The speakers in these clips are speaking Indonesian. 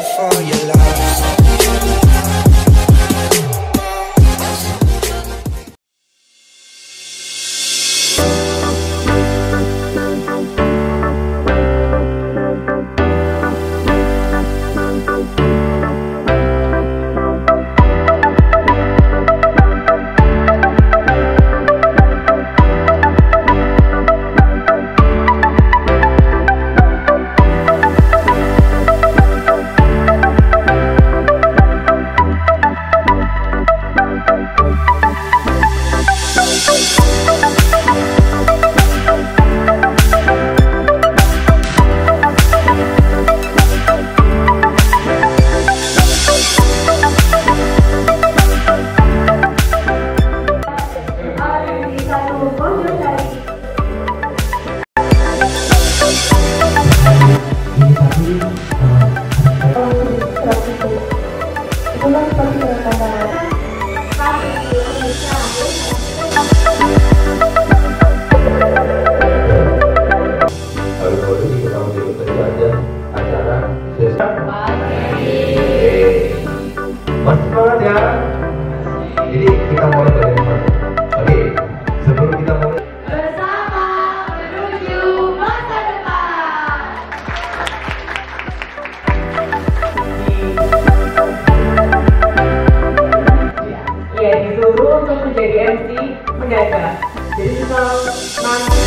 for your love. Masih semangat ya. Jadi kita mulai dari mana? Oke, sebelum kita mulai bersama menuju masa depan. Ya, disuruh untuk menjadi MC mendadak. Jadi kalau nanti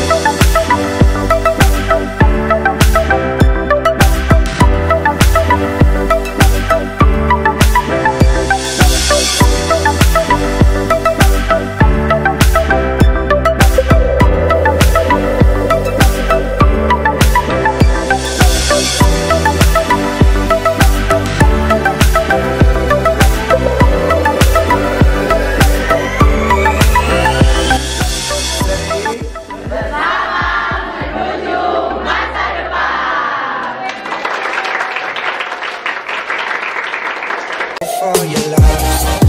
For your love.